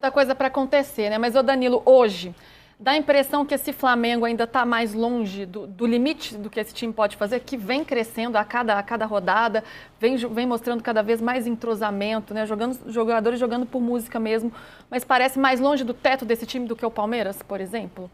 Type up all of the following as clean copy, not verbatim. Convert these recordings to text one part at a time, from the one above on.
Da coisa para acontecer, né? Mas, ô Danilo, hoje, dá a impressão que esse Flamengo ainda está mais longe do limite do que esse time pode fazer, que vem crescendo a cada rodada, vem mostrando cada vez mais entrosamento, né? Jogadores jogando por música mesmo, mas parece mais longe do teto desse time do que o Palmeiras, por exemplo?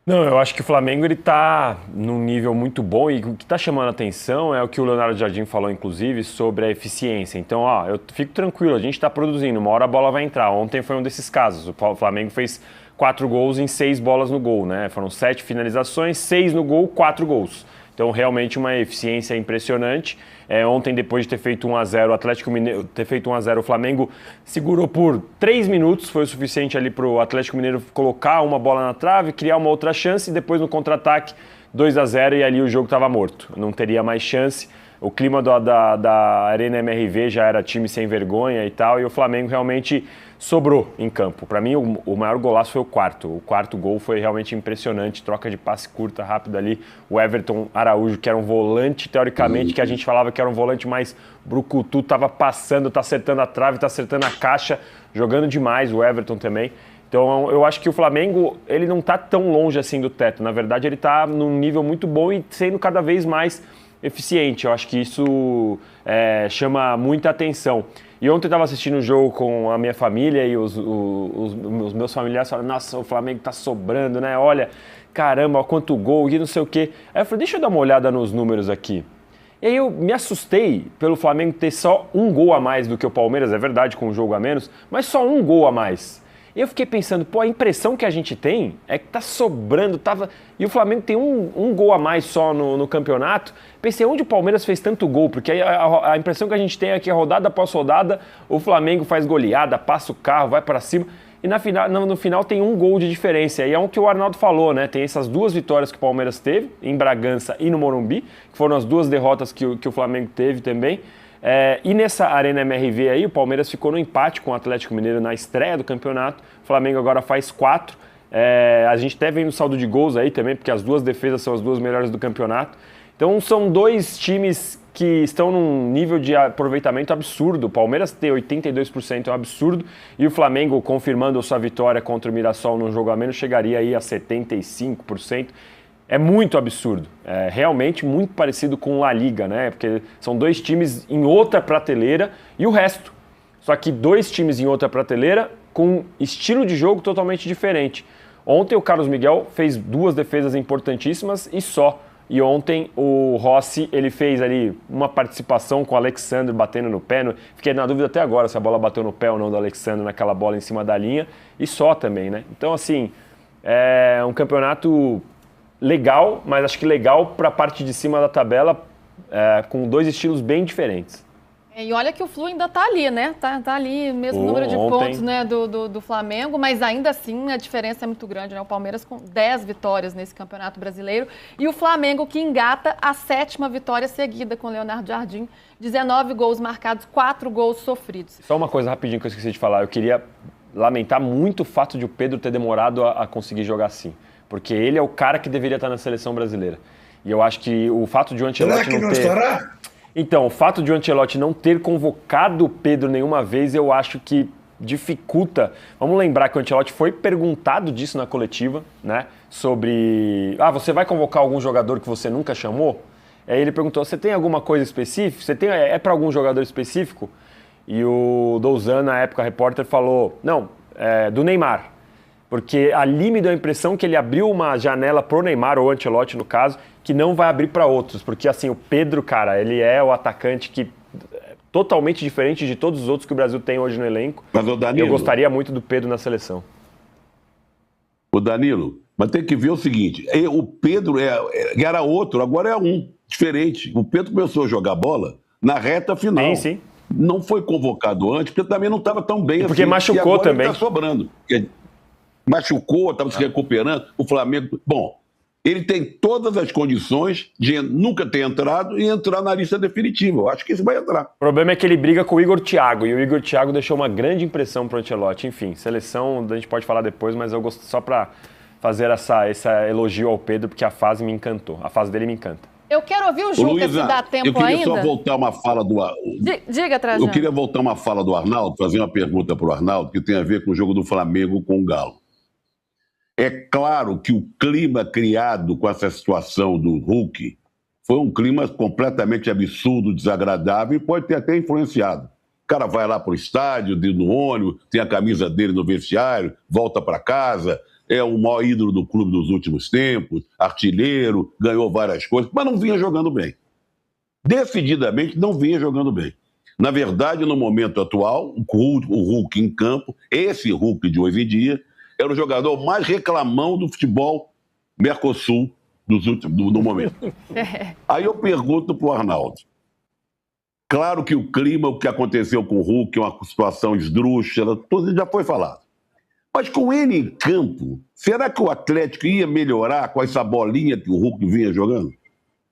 Não, eu acho que o Flamengo ele tá num nível muito bom e o que está chamando a atenção é o que o Leonardo Jardim falou, inclusive, sobre a eficiência. Então, ó, eu fico tranquilo, a gente está produzindo, uma hora a bola vai entrar. Ontem foi um desses casos, o Flamengo fez 4 gols em 6 bolas no gol, né? Foram 7 finalizações, 6 no gol, 4 gols. Então, realmente uma eficiência impressionante. Ontem, depois de ter feito 1-0, o Atlético Mineiro ter feito 1-0, o Flamengo segurou por 3 minutos, foi o suficiente ali para o Atlético Mineiro colocar uma bola na trave, criar uma outra chance e depois no contra-ataque 2-0 e ali o jogo estava morto. Não teria mais chance. O clima da Arena MRV já era time sem vergonha e tal, e o Flamengo realmente sobrou em campo. Para mim, o maior golaço foi o quarto. O quarto gol foi realmente impressionante, troca de passe curta, rápida ali. O Everton Araújo, que era um volante, teoricamente, que a gente falava que era um volante mais brucutu, estava passando, está acertando a trave, está acertando a caixa, jogando demais, o Everton também. Então, eu acho que o Flamengo, ele não está tão longe assim do teto. Na verdade, ele está num nível muito bom e sendo cada vez mais eficiente. Eu acho que isso chama muita atenção. E ontem eu estava assistindo o jogo com a minha família e os meus familiares falaram, nossa, o Flamengo tá sobrando, né? Olha, caramba, ó, quanto gol e não sei o quê. Aí eu falei, deixa eu dar uma olhada nos números aqui. E aí eu me assustei pelo Flamengo ter só um gol a mais do que o Palmeiras, é verdade, com um jogo a menos, mas só um gol a mais. E eu fiquei pensando, pô, a impressão que a gente tem é que tá sobrando, e o Flamengo tem um gol a mais só no campeonato. Pensei, onde o Palmeiras fez tanto gol? Porque a impressão que a gente tem é que rodada após rodada, o Flamengo faz goleada, passa o carro, vai para cima, e no final tem um gol de diferença. E é o que o Arnaldo falou, né? Tem essas 2 vitórias que o Palmeiras teve, em Bragança e no Morumbi, que foram as 2 derrotas que o Flamengo teve também. E nessa Arena MRV aí, o Palmeiras ficou no empate com o Atlético Mineiro na estreia do campeonato. O Flamengo agora faz 4. A gente até vem no saldo de gols aí também, porque as 2 defesas são as 2 melhores do campeonato. Então são 2 times que estão num nível de aproveitamento absurdo. O Palmeiras ter 82% é um absurdo. E o Flamengo, confirmando a sua vitória contra o Mirassol num jogo a menos, chegaria aí a 75%. É muito absurdo, é realmente muito parecido com La Liga, né? Porque são 2 times em outra prateleira e o resto. Só que 2 times em outra prateleira com estilo de jogo totalmente diferente. Ontem o Carlos Miguel fez 2 defesas importantíssimas e só. E ontem o Rossi, ele fez ali uma participação com o Alexandre batendo no pé. Fiquei na dúvida até agora se a bola bateu no pé ou não do Alexandre naquela bola em cima da linha. E só também, né? Então, assim, é um campeonato legal, mas acho que legal para a parte de cima da tabela, com 2 estilos bem diferentes. E olha que o Flu ainda tá ali, né? Tá ali, mesmo número de pontos, né, do Flamengo, mas ainda assim a diferença é muito grande, né? O Palmeiras com 10 vitórias nesse Campeonato Brasileiro e o Flamengo que engata a 7ª vitória seguida com o Leonardo Jardim, 19 gols marcados, 4 gols sofridos. Só uma coisa rapidinho que eu esqueci de falar, eu queria lamentar muito o fato de o Pedro ter demorado a conseguir jogar assim, porque ele é o cara que deveria estar na seleção brasileira. E eu acho que o fato de o Ancelotti não ter... Estará? Então, o fato de o Ancelotti não ter convocado o Pedro nenhuma vez, eu acho que dificulta. Vamos lembrar que o Ancelotti foi perguntado disso na coletiva, né? Sobre, você vai convocar algum jogador que você nunca chamou? Aí ele perguntou, você tem alguma coisa específica? É para algum jogador específico? E o Douzan, na época, repórter, falou, não, do Neymar. Porque ali me deu a impressão que ele abriu uma janela pro Neymar, ou Ancelotti no caso, que não vai abrir para outros. Porque assim, o Pedro, cara, ele é o atacante que é totalmente diferente de todos os outros que o Brasil tem hoje no elenco. Mas o Danilo, eu gostaria muito do Pedro na seleção. O Danilo, mas tem que ver o seguinte, o Pedro era outro, agora é um, diferente. O Pedro começou a jogar bola na reta final. Sim, sim. Não foi convocado antes, porque também não estava tão bem porque assim. Machucou também. Ele tá sobrando. Machucou, estava se recuperando. O Flamengo... Bom, ele tem todas as condições de nunca ter entrado e entrar na lista definitiva. Eu acho que isso vai entrar. O problema é que ele briga com o Igor Thiago, e o Igor Thiago deixou uma grande impressão para o Ancelotti. Enfim, seleção a gente pode falar depois, mas eu gosto só para fazer esse elogio ao Pedro, porque a fase me encantou. A fase dele me encanta. Eu quero ouvir o Juca, Luísa, se dá tempo eu queria ainda. só voltar uma fala do... Diga, Trajano. Eu queria voltar uma fala do Arnaldo, fazer uma pergunta para o Arnaldo, que tem a ver com o jogo do Flamengo com o Galo. É claro que o clima criado com essa situação do Hulk foi um clima completamente absurdo, desagradável, e pode ter até influenciado. O cara vai lá para o estádio, no ônibus, tem a camisa dele no vestiário, volta para casa, é o maior ídolo do clube dos últimos tempos, artilheiro, ganhou várias coisas, mas não vinha jogando bem. Decididamente não vinha jogando bem. Na verdade, no momento atual, o Hulk em campo, esse Hulk de hoje em dia, era o jogador mais reclamão do futebol Mercosul no momento. Aí eu pergunto para o Arnaldo. Claro que o clima, o que aconteceu com o Hulk, é uma situação esdrúxula, tudo já foi falado. Mas com ele em campo, será que o Atlético ia melhorar com essa bolinha que o Hulk vinha jogando?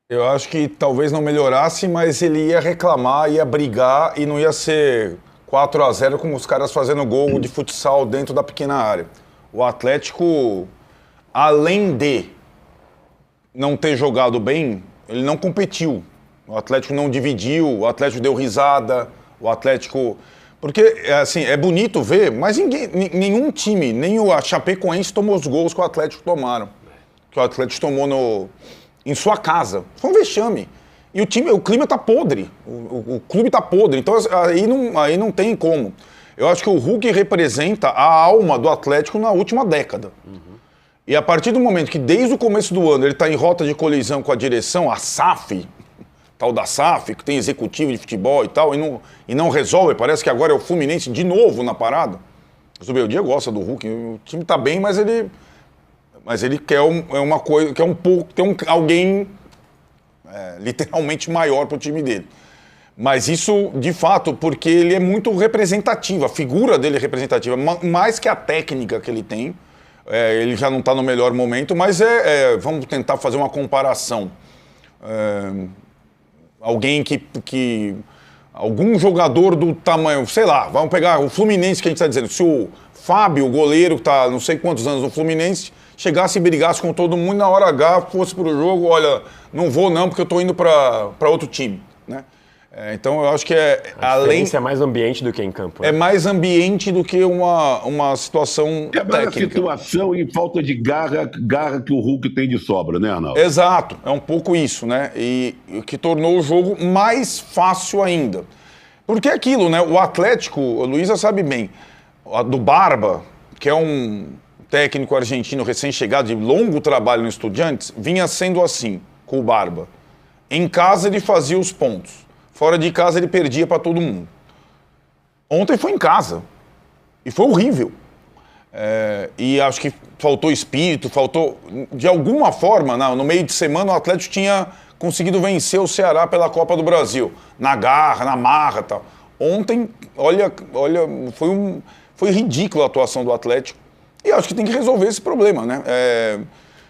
Eu acho que talvez não melhorasse, mas ele ia reclamar, ia brigar e não ia ser 4-0 como os caras fazendo gol de futsal dentro da pequena área. O Atlético, além de não ter jogado bem, ele não competiu. O Atlético não dividiu, o Atlético deu risada, o Atlético... Porque, assim, é bonito ver, mas nenhum time, nem a Chapecoense tomou os gols que o Atlético tomaram. Que o Atlético tomou em sua casa. Foi um vexame. E o clima tá podre. O clube tá podre. Então, aí não tem como. Eu acho que o Hulk representa a alma do Atlético na última década. E a partir do momento que, desde o começo do ano, ele tá em rota de colisão com a direção, a SAF... tal da SAF, que tem executivo de futebol e tal, e não resolve. Parece que agora é o Fluminense de novo na parada. O Zubeldia gosta do Hulk. O time tá bem, mas ele quer uma coisa, quer um pouco, tem alguém literalmente maior pro time dele. Mas isso, de fato, porque ele é muito representativo, a figura dele é representativa, mais que a técnica que ele tem. Ele já não tá no melhor momento, mas vamos tentar fazer uma comparação. Alguém algum jogador do tamanho, sei lá, vamos pegar o Fluminense que a gente está dizendo. Se o Fábio, o goleiro que está não sei quantos anos no Fluminense, chegasse e brigasse com todo mundo na hora H, fosse pro jogo, olha, não vou não porque eu estou indo para outro time, né? Então eu acho que além... é mais ambiente do que em campo. Né? É mais ambiente do que uma situação técnica. É mais a situação e falta de garra que o Hulk tem de sobra, né, Arnaldo? Exato, é um pouco isso, né? E que tornou o jogo mais fácil ainda. Porque é aquilo, né? O Atlético, a Luísa sabe bem, do Barba, que é um técnico argentino recém-chegado de longo trabalho no Estudiantes, vinha sendo assim, com o Barba. Em casa ele fazia os pontos. Fora de casa ele perdia para todo mundo. Ontem foi em casa. E foi horrível. E acho que faltou espírito, faltou... De alguma forma, no meio de semana, o Atlético tinha conseguido vencer o Ceará pela Copa do Brasil. Na garra, na marra e tal. Ontem, olha, foi ridícula a atuação do Atlético. E acho que tem que resolver esse problema, né?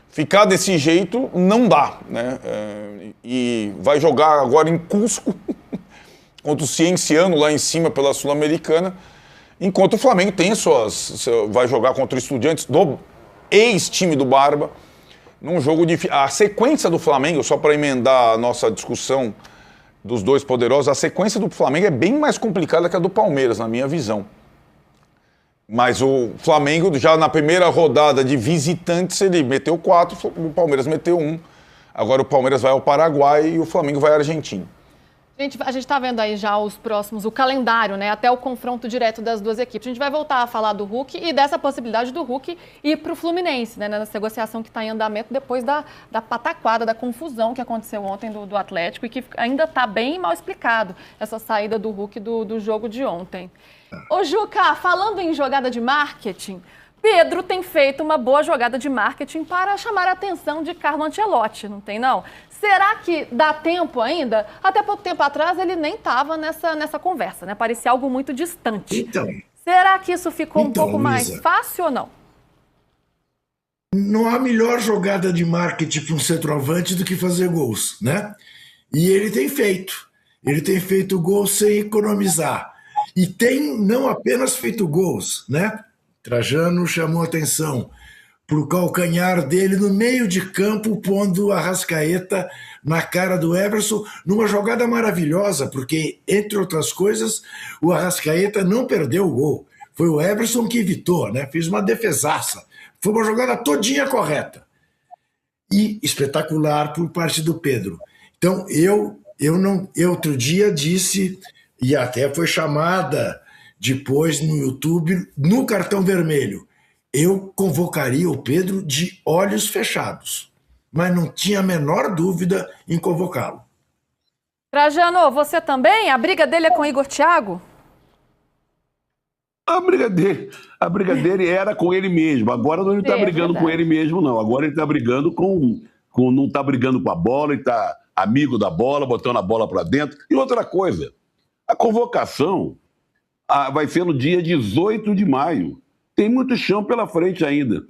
Ficar desse jeito não dá, né? E vai jogar agora em Cusco contra o Cienciano lá em cima pela Sul-Americana, enquanto o Flamengo tem vai jogar contra o Estudiantes do ex-time do Barba, num jogo difícil. A sequência do Flamengo, só para emendar a nossa discussão dos dois poderosos, a sequência do Flamengo é bem mais complicada que a do Palmeiras, na minha visão. Mas o Flamengo, já na primeira rodada de visitantes, ele meteu 4, o Palmeiras meteu 1. Agora o Palmeiras vai ao Paraguai e o Flamengo vai à Argentina. Gente, a gente está vendo aí já o calendário, né? Até o confronto direto das duas equipes. A gente vai voltar a falar do Hulk e dessa possibilidade do Hulk ir para o Fluminense, né? Nessa negociação que está em andamento depois da pataquada, da confusão que aconteceu ontem do Atlético e que ainda está bem mal explicado, essa saída do Hulk do jogo de ontem. Ô Juca, falando em jogada de marketing, Pedro tem feito uma boa jogada de marketing para chamar a atenção de Carlo Ancelotti, não tem não? Será que dá tempo ainda? Até pouco tempo atrás ele nem estava nessa conversa, né? Parecia algo muito distante. Então, será que isso ficou um pouco Luísa, mais fácil ou não? Não há melhor jogada de marketing para um centroavante do que fazer gols, né? E ele tem feito. Ele tem feito gols sem economizar. E tem não apenas feito gols, né? Trajano chamou atenção pro calcanhar dele no meio de campo, pondo o Arrascaeta na cara do Everson, numa jogada maravilhosa, porque, entre outras coisas, o Arrascaeta não perdeu o gol. Foi o Everson que evitou, né? Fez uma defesaça. Foi uma jogada todinha correta. E espetacular por parte do Pedro. Então, eu outro dia disse, e até foi chamada depois no YouTube, no cartão vermelho, eu convocaria o Pedro de olhos fechados, mas não tinha a menor dúvida em convocá-lo. Trajano, você também? A briga dele é com Igor Thiago? A briga dele era com ele mesmo. Agora não está brigando com ele mesmo, não. Agora ele está brigando não está brigando com a bola, ele está amigo da bola, botando a bola para dentro. E outra coisa, a convocação vai ser no dia 18 de maio. Tem muito chão pela frente ainda.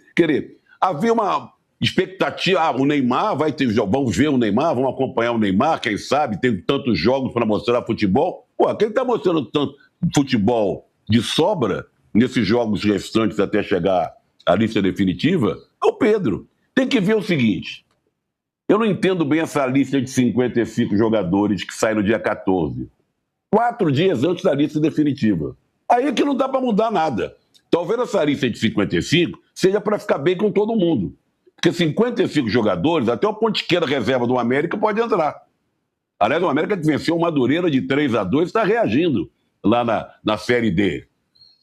Havia uma expectativa, o Neymar vai ter, vamos ver o Neymar, vamos acompanhar o Neymar, quem sabe, tem tantos jogos para mostrar futebol. Pô, quem está mostrando tanto futebol de sobra nesses jogos restantes até chegar à lista definitiva é o Pedro. Tem que ver o seguinte, eu não entendo bem essa lista de 55 jogadores que sai no dia 14. 4 dias antes da lista definitiva. Aí é que não dá para mudar nada. Talvez essa lista de 55 seja para ficar bem com todo mundo. Porque 55 jogadores, até o ponta-esquerda reserva do América pode entrar. Aliás, o América que venceu o Madureira de 3-2 está reagindo lá na Série D.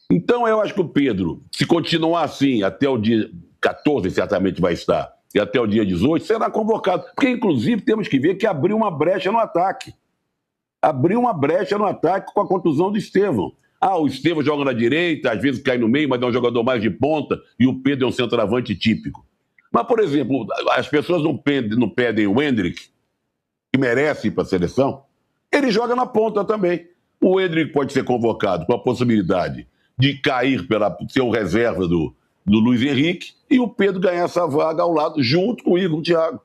Então eu acho que o Pedro, se continuar assim até o dia 14, certamente vai estar, e até o dia 18, será convocado. Porque, inclusive, temos que ver que abriu uma brecha no ataque. Abriu uma brecha no ataque com a contusão do Estevão. O Estevão joga na direita, às vezes cai no meio, mas é um jogador mais de ponta, e o Pedro é um centroavante típico. Mas, por exemplo, as pessoas não pedem o Endrick, que merece ir para a seleção, ele joga na ponta também. O Endrick pode ser convocado com a possibilidade de cair pela ser o reserva do Luiz Henrique e o Pedro ganhar essa vaga ao lado, junto com o Igor Thiago.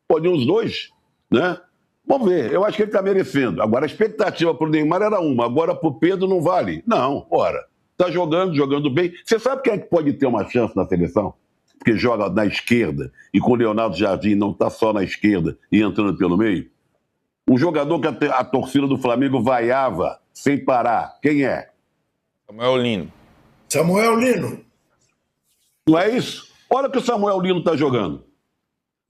Podem os dois, né? Vamos ver, eu acho que ele está merecendo. Agora, a expectativa para o Neymar era uma, agora para o Pedro não vale. Não, ora, está jogando bem. Você sabe quem é que pode ter uma chance na seleção? Porque joga na esquerda e com o Leonardo Jardim não está só na esquerda e entrando pelo meio? Um jogador que a torcida do Flamengo vaiava sem parar. Quem é? Samuel Lino. Samuel Lino. Não é isso? Olha o que o Samuel Lino está jogando.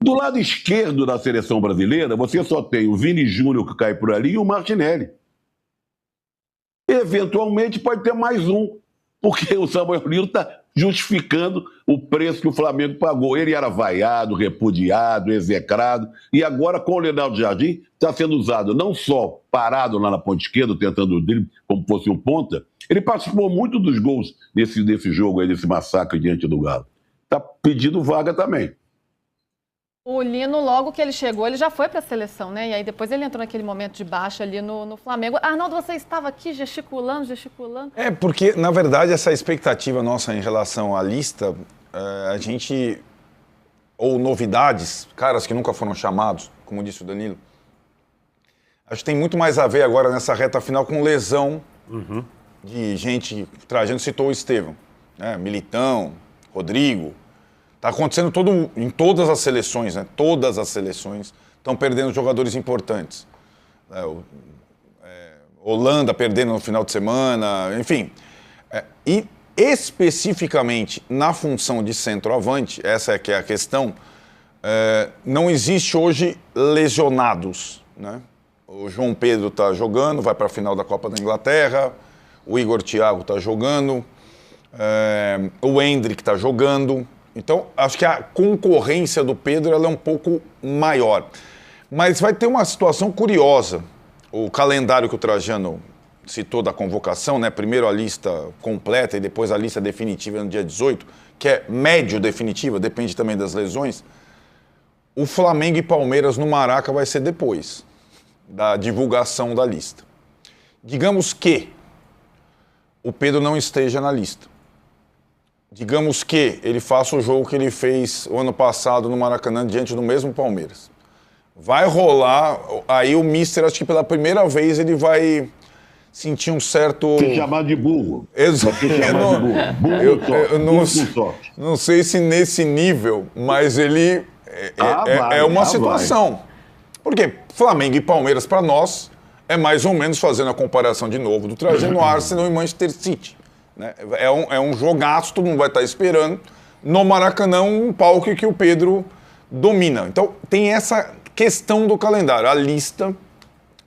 Do lado esquerdo da seleção brasileira, você só tem o Vini Júnior que cai por ali e o Martinelli. Eventualmente pode ter mais um, porque o Samuel Lino está justificando o preço que o Flamengo pagou. Ele era vaiado, repudiado, execrado, e agora com o Leonardo Jardim está sendo usado não só parado lá na ponta esquerda, tentando o drible como fosse um ponta, ele participou muito dos gols desse jogo aí, desse massacre diante do Galo. Está pedindo vaga também. O Lino, logo que ele chegou, ele já foi para a seleção, né? E aí depois ele entrou naquele momento de baixa ali no Flamengo. Arnaldo, você estava aqui gesticulando. É, porque, na verdade, essa expectativa nossa em relação à lista, ou novidades, caras que nunca foram chamados, como disse o Danilo, acho que tem muito mais a ver agora nessa reta final com lesão de gente. Trajano citou o Estevão, né? Militão, Rodrigo. Está acontecendo em todas as seleções, né? Todas as seleções estão perdendo jogadores importantes. Holanda perdendo no final de semana, enfim. E especificamente na função de centroavante, essa é que é a questão, não existe hoje lesionados, né? O João Pedro está jogando, vai para a final da Copa da Inglaterra, o Igor Thiago está jogando, o Endrick está jogando. Então, acho que a concorrência do Pedro ela é um pouco maior. Mas vai ter uma situação curiosa. O calendário que o Trajano citou da convocação, né? Primeiro a lista completa e depois a lista definitiva no dia 18, que é médio definitiva, depende também das lesões. O Flamengo e Palmeiras no Maraca vai ser depois da divulgação da lista. Digamos que o Pedro não esteja na lista. Digamos que ele faça o jogo que ele fez o ano passado no Maracanã diante do mesmo Palmeiras. Vai rolar, aí o Mister, acho que pela primeira vez, ele vai senti um certo... Ser chamado de burro. Exato. Ser chamado de burro. Burro Eu sorte. não sei se nesse nível, mas ele é uma situação. Porque Flamengo e Palmeiras, para nós, é mais ou menos, fazendo a comparação de novo, do trazendo Arsenal e Manchester City. Né? É um jogaço, todo mundo vai estar esperando. No Maracanã, um palco que o Pedro domina. Então, tem essa questão do calendário. A lista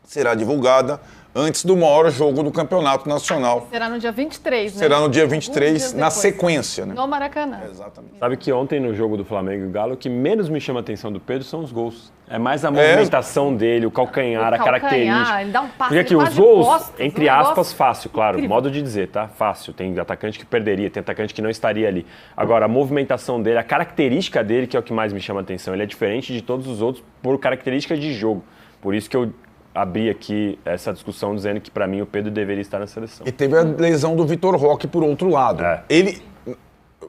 será divulgada antes do maior jogo do Campeonato Nacional. Será no dia 23, né? Será no dia 23, na depois, sequência, né? no Maracanã. Exatamente. Sabe que ontem no jogo do Flamengo e o Galo, o que menos me chama a atenção do Pedro são os gols. É mais a movimentação dele, o calcanhar, a característica. Ele dá um passe, porque aqui, quase os gols, costas, entre um aspas, negócio fácil, claro. incrível. Modo de dizer, tá? Fácil. Tem atacante que perderia, tem atacante que não estaria ali. Agora, a movimentação dele, a característica dele, que é o que mais me chama a atenção. Ele é diferente de todos os outros por característica de jogo. Por isso que eu abri aqui essa discussão dizendo que, para mim, o Pedro deveria estar na seleção. E teve a lesão do Vitor Roque por outro lado. Ele,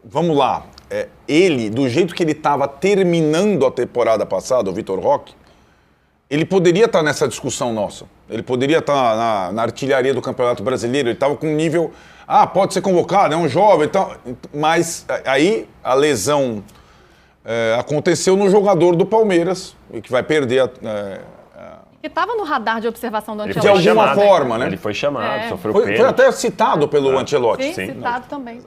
vamos lá, ele, do jeito que ele estava terminando a temporada passada, o Vitor Roque, ele poderia estar nessa discussão nossa. Ele poderia estar na artilharia do Campeonato Brasileiro. Ele estava com um nível, pode ser convocado, é um jovem e tal. Mas aí a lesão aconteceu no jogador do Palmeiras, que vai perder Que estava no radar de observação do Ele Ancelotti. De alguma forma, né? Ele foi chamado, sofreu Foi pênalti. até citado pelo Ancelotti. Sim, citado também.